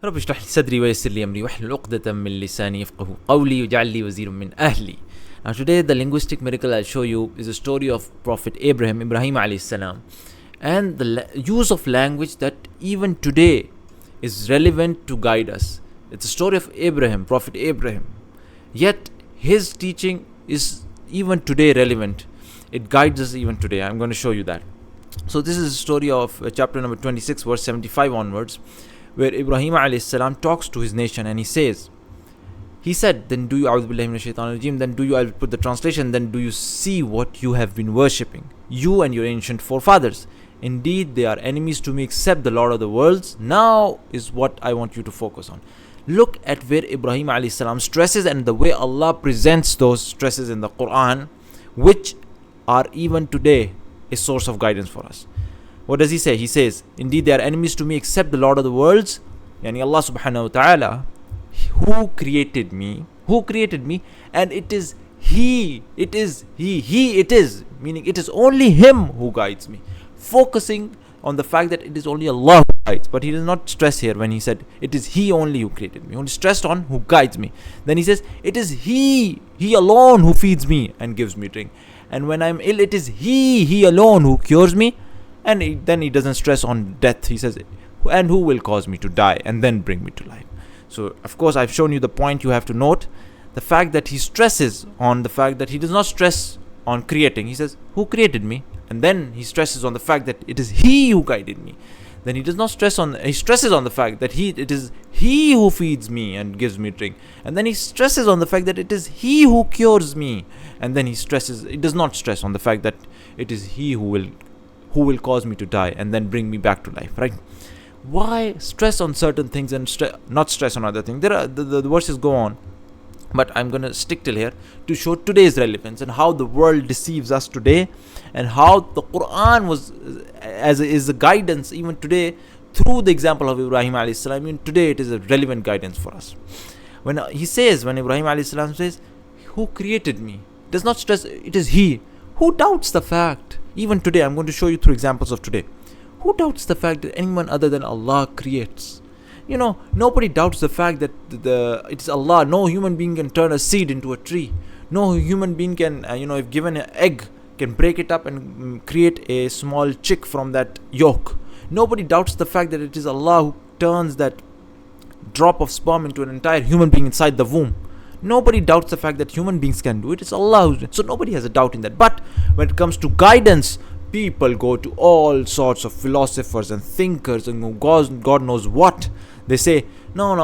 رب اشرح لي صدري ويسر لي أمري واحلل عقدة من لساني يفقهوا قولي واجعل لي وزيرا من أهلي. Now today the linguistic miracle I'll show you is a story of Prophet Ibrahim alayhi salam, and the use of language that even today is relevant to guide us. It's a story of Abraham, Prophet Abraham. Yet his teaching is even today relevant. It guides us even today. I'm going to show you that. So this is a story of chapter number 26 verse 75 onwards, where Ibrahim alayhi salam talks to his nation and he said, then do you, A'udhu billahi minash shaitanir rajeem, then do you, I'll put the translation, then do you see what you have been worshipping, you and your ancient forefathers? Indeed, they are enemies to me except the Lord of the worlds. Now is what I want you to focus on. Look at where Ibrahim alayhi salam stresses and the way Allah presents those stresses in the Qur'an, which are even today a source of guidance for us. What does he say? He says, indeed they are enemies to me except the Lord of the worlds, yani Allah subhanahu wa ta'ala, who created me, and it is He, meaning it is only Him who guides me. Focusing on the fact that it is only Allah who guides, but he does not stress here when he said it is He only who created me. Only stressed on who guides me. Then he says it is He alone who feeds me and gives me drink. And when I'm ill, it is He alone who cures me. And then he doesn't stress on death. He says, and who will cause me to die and then bring me to life. So of course I've shown you the point. You have to note the fact that he stresses on the fact that he does not stress on creating. He says, who created me? And then he stresses on the fact that it is He who guided me. Then he does not stress on, he stresses on the fact that it is He who feeds me and gives me drink. And then he stresses on the fact that it is He who cures me. And then he does not stress on the fact that it is He who will cause me to die and then bring me back to life, right? Why stress on certain things and not stress on other things? There are the verses go on, but I'm going to stick till here to show today's relevance and how the world deceives us today, and how the Qur'an is a guidance even today through the example of Ibrahim alayhi salam. Even today it is a relevant guidance for us. When Ibrahim alayhi salam says, who created me, does not stress it is He. Who doubts the fact? Even today, I'm going to show you through examples of today. Who doubts the fact that anyone other than Allah creates? Nobody doubts the fact that it's Allah. No human being can turn a seed into a tree. No human being can, if given an egg, can break it up and create a small chick from that yolk. Nobody doubts the fact that it is Allah who turns that drop of sperm into an entire human being inside the womb. Nobody doubts the fact that human beings can do it. It's Allah who's. So nobody has a doubt in that. But when it comes to guidance, people go to all sorts of philosophers and thinkers and God knows what. They say, no,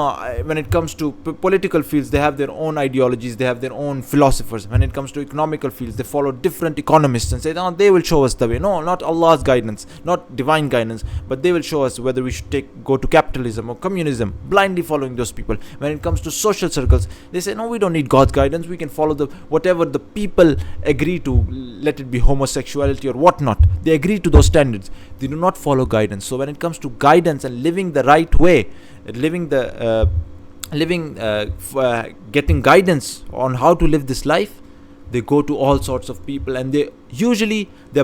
when it comes to political fields, they have their own ideologies, they have their own philosophers. When it comes to economical fields, they follow different economists and say, no, they will show us the way. No, not Allah's guidance, not divine guidance, but they will show us whether we should go to capitalism or communism, blindly following those people. When it comes to social circles, they say, no, we don't need God's guidance, we can follow whatever the people agree to, let it be homosexuality or whatnot. They agree to those standards. They do not follow guidance. So when it comes to guidance and living the right way, getting guidance on how to live this life, they go to all sorts of people, and they're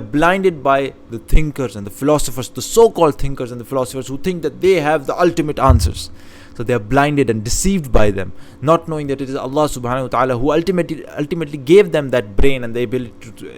blinded by the thinkers and the philosophers, the so-called thinkers and the philosophers who think that they have the ultimate answers. So they are blinded and deceived by them, not knowing that it is Allah subhanahu wa ta'ala who ultimately gave them that brain and the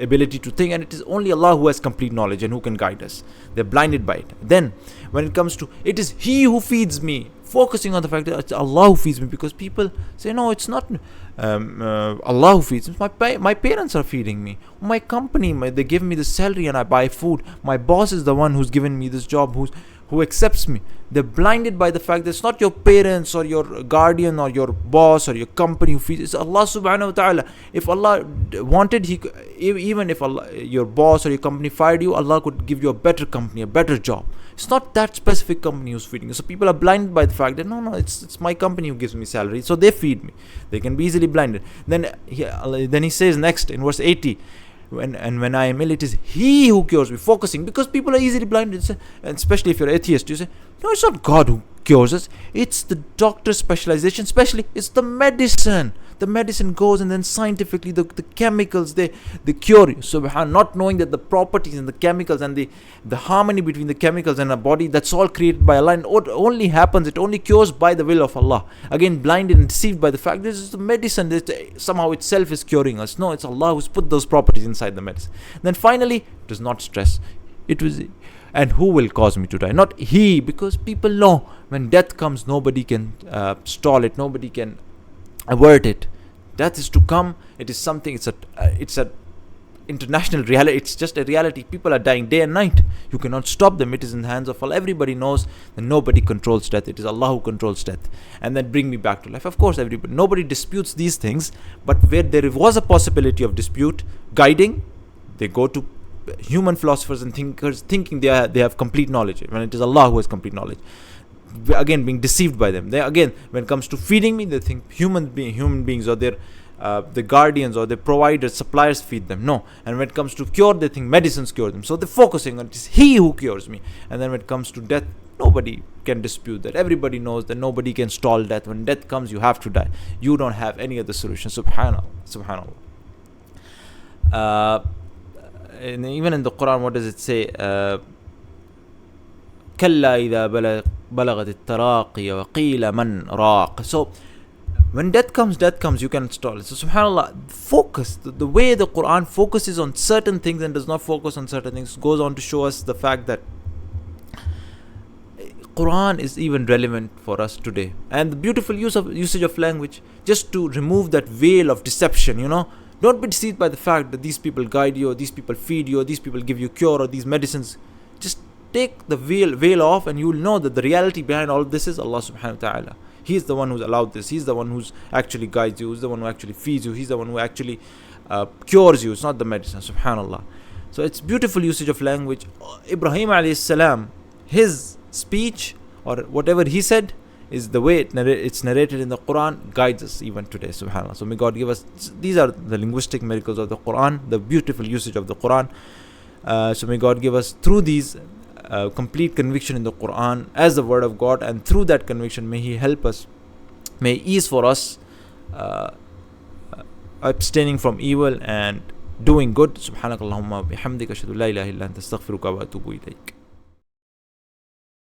ability to think, and it is only Allah who has complete knowledge and who can guide us. They're blinded by it. Then when it comes to it is He who feeds me, focusing on the fact that it's Allah who feeds me, because people say, no, it's not Allah who feeds me. My parents are feeding me. My company, they give me the salary and I buy food. My boss is the one who's given me this job, who accepts me. They're blinded by the fact that it's not your parents or your guardian or your boss or your company who feeds. It's Allah subhanahu wa ta'ala. If Allah wanted, even if your boss or your company fired you, Allah could give you a better company, a better job. It's not that specific company who's feeding you. So people are blinded by the fact that no, it's my company who gives me salary, so they feed me. They can be easily blinded. Then he says next in verse 80, when I am ill, it is He who cures me. Focusing, because people are easily blinded, and especially if you're atheist, you say, no, it's not God who cures us. It's the doctor's specialization, especially it's the medicine. The medicine goes and then scientifically the chemicals they cure you. Subhan, not knowing that the properties and the chemicals and the harmony between the chemicals and our body, that's all created by Allah, and it only happens, it only cures by the will of Allah. Again, blinded and deceived by the fact this is the medicine that somehow itself is curing us. No, it's Allah who's put those properties inside the medicine. Then finally, it is not stress. It was, and who will cause me to die? Not he, because people know when death comes, nobody can stall it, nobody can avert it. Death is to come. It is something. It's a international reality. It's just a reality. People are dying day and night. You cannot stop them. It is in the hands of Allah. Everybody knows that nobody controls death. It is Allah who controls death. And then bring me back to life. Of course, nobody disputes these things. But where there was a possibility of dispute, guiding, they go to human philosophers and thinkers, thinking they have complete knowledge, when it is Allah who has complete knowledge. Again, being deceived by them. They, again, when it comes to feeding me, they think human beings or their the guardians or the providers, suppliers feed them. No. And when it comes to cure, they think medicines cure them. So they're focusing on it is He who cures me. And then when it comes to death, nobody can dispute that. Everybody knows that nobody can stall death. When death comes, you have to die. You don't have any other solution. Subhanallah. And even in the Qur'an, what does it say? كلا إذا بلغت التراقي وقيل من راق. So when death comes, you cannot stall it. So subhanallah, focus, the way the Quran focuses on certain things and does not focus on certain things, goes on to show us the fact that Quran is even relevant for us today. And the beautiful usage of language, just to remove that veil of deception, don't be deceived by the fact that these people guide you, or these people feed you, or these people give you cure, or these medicines. Just take the veil off, and you will know that the reality behind all of this is Allah subhanahu wa ta'ala. He is the one who's allowed this. He's the one who's actually guides you. He's the one who actually feeds you. He's the one who actually cures you. It's not the medicine. Subhanallah. So it's beautiful usage of language. Ibrahim alayhi salam, his speech or whatever he said is the way it's narrated in the Quran, guides us even today. Subhanallah. So may God give us, these are the linguistic miracles of the Quran, the beautiful usage of the Quran. So may God give us through these complete conviction in the Quran as the word of God, and through that conviction may He help us, may ease for us abstaining from evil and doing good. Subhanakallahumma bihamdika ashhadu an la ilaha illa anta astaghfiruka wa atubu ilayk.